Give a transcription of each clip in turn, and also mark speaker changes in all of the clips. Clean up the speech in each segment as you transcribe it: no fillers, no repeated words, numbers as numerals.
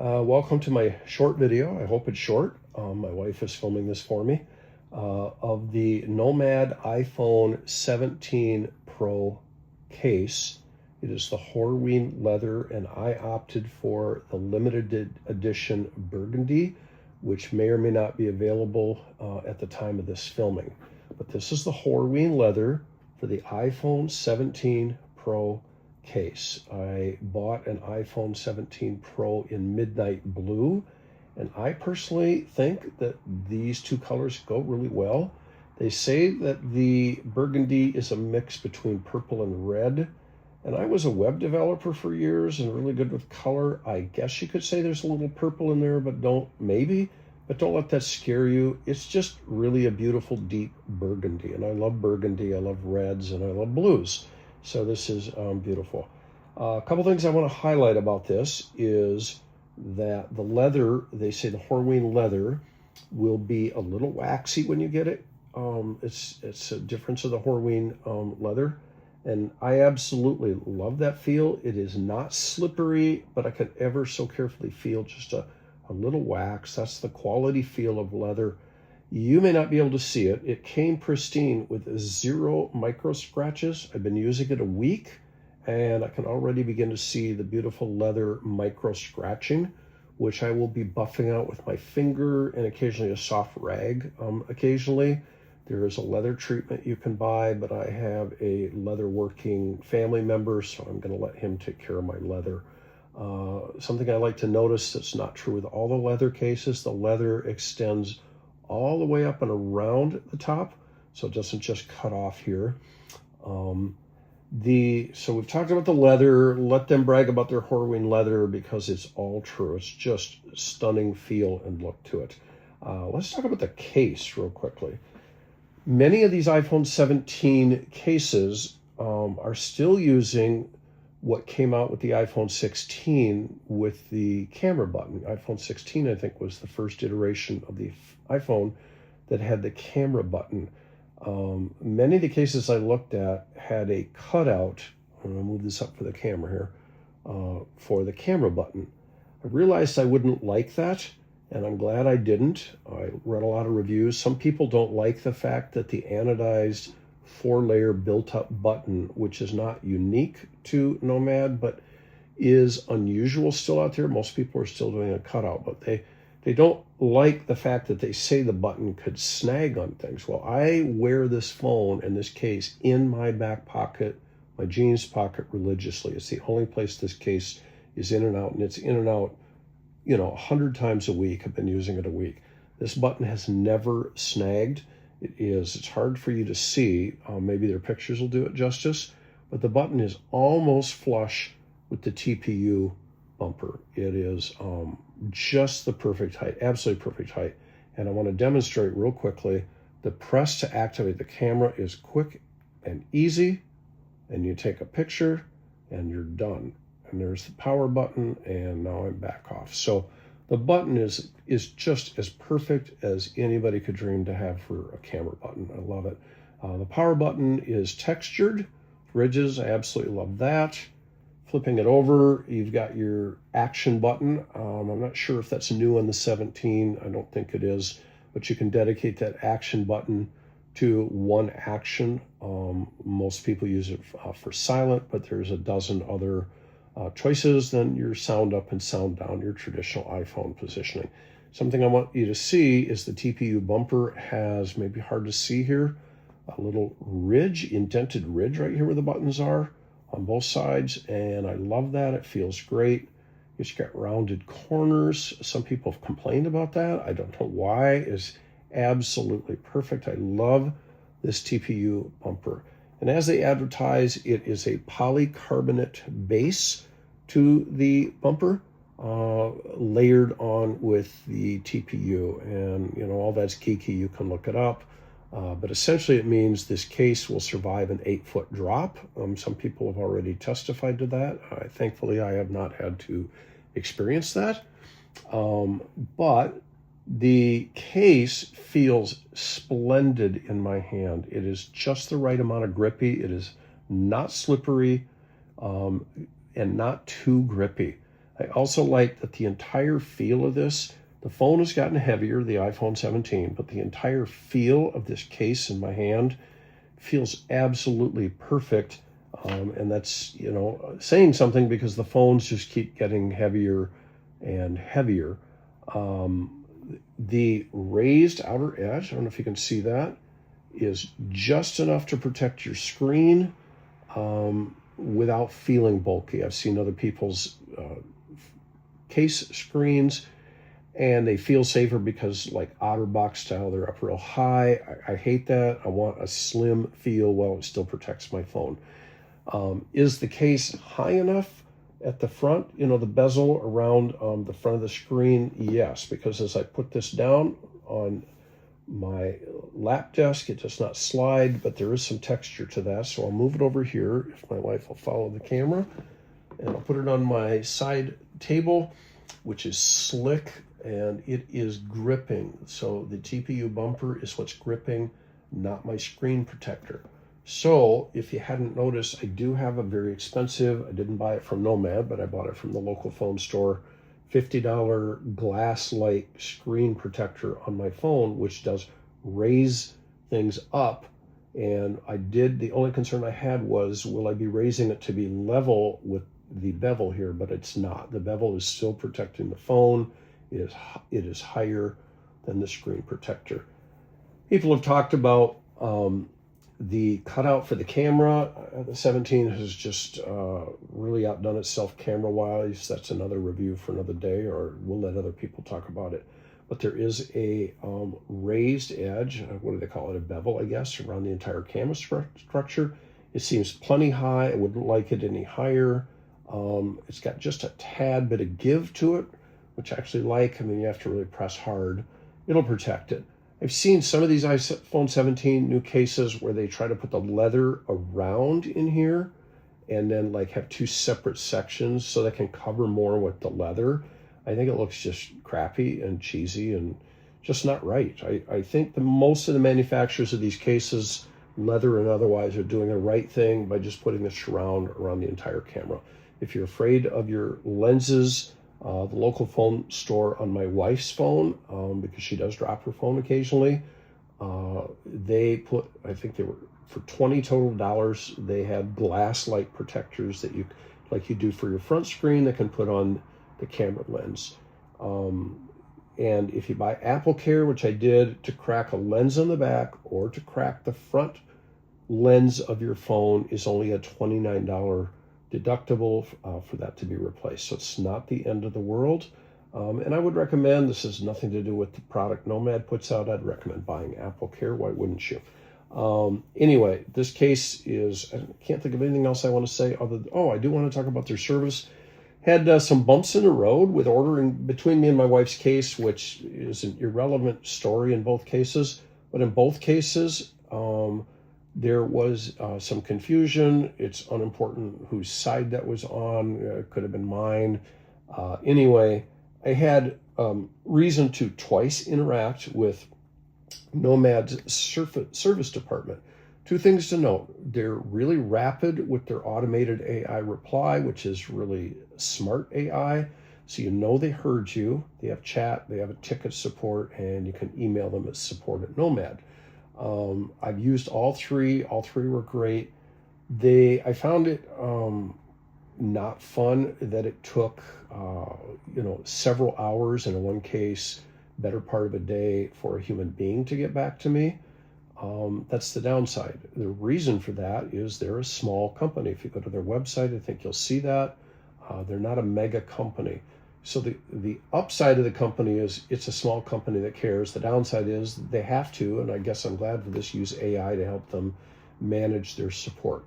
Speaker 1: Welcome to my short video. I hope it's short. My wife is filming this for me of the Nomad iPhone 17 Pro case. It is the Horween leather, and I opted for the limited edition Burgundy, which may or may not be available at the time of this filming. But this is the Horween leather for the iPhone 17 Pro case. I bought an iPhone 17 Pro in midnight blue, and I personally think that these two colors go really well. They say that the Burgundy is a mix between purple and red, and I was a web developer for years and really good with color. I guess you could say there's a little purple in there, but don't let that scare you. It's just really a beautiful deep burgundy, and I love burgundy, I love reds, and I love blues. So this is beautiful. A couple things I want to highlight about this is that the leather, they say the Horween leather will be a little waxy when you get it. It's a difference of the Horween leather, and I absolutely love that feel. It is not slippery, but I can ever so carefully feel just a little wax. That's the quality feel of leather. You may not be able to see it. It came pristine with 0 micro scratches. I've been using it a week, and I can already begin to see the beautiful leather micro scratching, which I will be buffing out with my finger and occasionally a soft rag. Occasionally, there is a leather treatment you can buy, but I have a leather working family member, so I'm going to let him take care of my leather. Something I like to notice that's not true with all the leather cases, the leather extends all the way up and around the top, so it doesn't just cut off here. So we've talked about the leather. Let them brag about their Horween leather because it's all true. It's just stunning feel and look to it. Let's talk about the case real quickly. Many of these iPhone 17 cases are still using what came out with the iPhone 16 with the camera button. iPhone 16, I think, was the first iteration of the iPhone that had the camera button. Many of the cases I looked at had a cutout. I'm going to move this up for the camera here, for the camera button. I realized I wouldn't like that, and I'm glad I didn't. I read a lot of reviews. Some people don't like the fact that the anodized 4-layer built-up button, which is not unique to Nomad, but is unusual still out there. Most people are still doing a cutout, but they don't like the fact that they say the button could snag on things. Well, I wear this phone and this case in my back pocket, my jeans pocket, religiously. It's the only place this case is in and out, and it's in and out, 100 times a week. I've been using it a week. This button has never snagged. It's hard for you to see. Maybe their pictures will do it justice, but the button is almost flush with the TPU bumper. It is just the perfect height, absolutely perfect height. And I want to demonstrate real quickly. The press to activate the camera is quick and easy, and you take a picture and you're done. And there's the power button, and now I'm back off. So the button is just as perfect as anybody could dream to have for a camera button. I love it. The power button is textured ridges. I absolutely love that. Flipping it over, you've got your action button. I'm not sure if that's new on the 17. I don't think it is, but you can dedicate that action button to one action. Most people use it for silent, but there's a dozen other choices than your sound up and sound down, your traditional iPhone positioning. Something I want you to see is the TPU bumper has, maybe hard to see here, a little ridge, indented ridge right here where the buttons are on both sides, and I love that. It feels great. It's got rounded corners. Some people have complained about that. I don't know why. It's absolutely perfect. I love this TPU bumper. And as they advertise, it is a polycarbonate base to the bumper, layered on with the TPU. And, all that's geeky. You can look it up. But essentially it means this case will survive an 8-foot drop. Some people have already testified to that. Thankfully, I have not had to experience that. But the case feels splendid in my hand. It is just the right amount of grippy. It is not slippery and not too grippy. I also like that the entire feel of this, the phone has gotten heavier, the iPhone 17, but the entire feel of this case in my hand feels absolutely perfect. And that's, saying something because the phones just keep getting heavier and heavier. The raised outer edge, I don't know if you can see that, is just enough to protect your screen without feeling bulky. I've seen other people's case screens and they feel safer because like OtterBox style, they're up real high. I hate that. I want a slim feel while it still protects my phone. Is the case high enough at the front, the bezel around the front of the screen? Yes, because as I put this down on my lap desk, it does not slide, but there is some texture to that. So I'll move it over here if my wife will follow the camera, and I'll put it on my side table, which is slick and it is gripping. So the GPU bumper is what's gripping, not my screen protector. So if you hadn't noticed, I do have a very expensive, I didn't buy it from Nomad, but I bought it from the local phone store, $50 glass-like screen protector on my phone, which does raise things up. And the only concern I had was, will I be raising it to be level with the bevel here? But it's not. The bevel is still protecting the phone. It is higher than the screen protector. People have talked about the cutout for the camera. The 17 has just really outdone itself camera-wise. That's another review for another day, or we'll let other people talk about it. But there is a raised edge, what do they call it, a bevel, I guess, around the entire camera structure. It seems plenty high. I wouldn't like it any higher. It's got just a tad bit of give to it, which I actually like. I mean, you have to really press hard. It'll protect it. I've seen some of these iPhone 17 new cases where they try to put the leather around in here and then like have two separate sections so they can cover more with the leather. I think it looks just crappy and cheesy and just not right. I think most of the manufacturers of these cases, leather and otherwise, are doing the right thing by just putting the surround around the entire camera. If you're afraid of your lenses, the local phone store on my wife's phone, because she does drop her phone occasionally, they put, I think they were, for $20 total, they had glass-like protectors that you, like you do for your front screen, that can put on the camera lens. And if you buy Apple Care, which I did, to crack a lens on the back or to crack the front lens of your phone is only a $29 deductible for that to be replaced. So it's not the end of the world. And I would recommend, this has nothing to do with the product Nomad puts out, I'd recommend buying Apple Care. Why wouldn't you? Anyway, this case is, I can't think of anything else I want to say other than, I do want to talk about their service. Had some bumps in the road with ordering between me and my wife's case, which is an irrelevant story in both cases. But in both cases, there was some confusion. It's unimportant whose side that was on. Could have been mine. Anyway, I had reason to twice interact with Nomad's service department. Two things to note. They're really rapid with their automated AI reply, which is really smart AI. So they heard you. They have chat, they have a ticket support, and you can email them at support@Nomad. I've used all three. All three were great. I found it not fun that it took several hours, and in one case, better part of a day for a human being to get back to me. That's the downside. The reason for that is they're a small company. If you go to their website, I think you'll see that. They're not a mega company. So the upside of the company is it's a small company that cares. The downside is they have to, and I guess I'm glad for this, use AI to help them manage their support.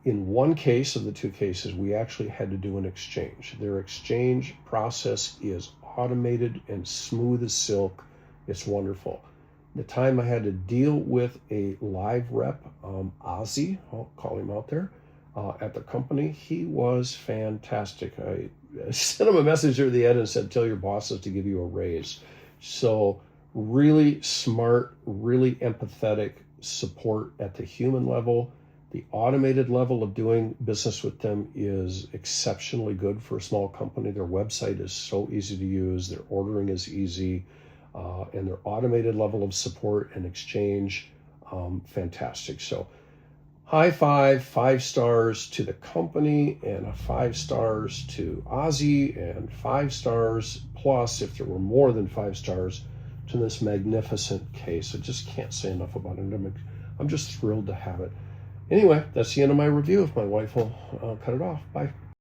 Speaker 1: In one case of the two cases, we actually had to do an exchange. Their exchange process is automated and smooth as silk. It's wonderful. The time I had to deal with a live rep, Ozzy, I'll call him out there, at the company, he was fantastic. I sent him a message at the end and said, tell your bosses to give you a raise. So really smart, really empathetic support at the human level. The automated level of doing business with them is exceptionally good for a small company. Their website is so easy to use. Their ordering is easy. And their automated level of support and exchange, fantastic. So high five, 5 stars to the company, and 5 stars to Ozzy, and 5 stars plus, if there were more than 5 stars, to this magnificent case. I just can't say enough about it. I'm just thrilled to have it. Anyway, that's the end of my review. If my wife will cut it off. Bye.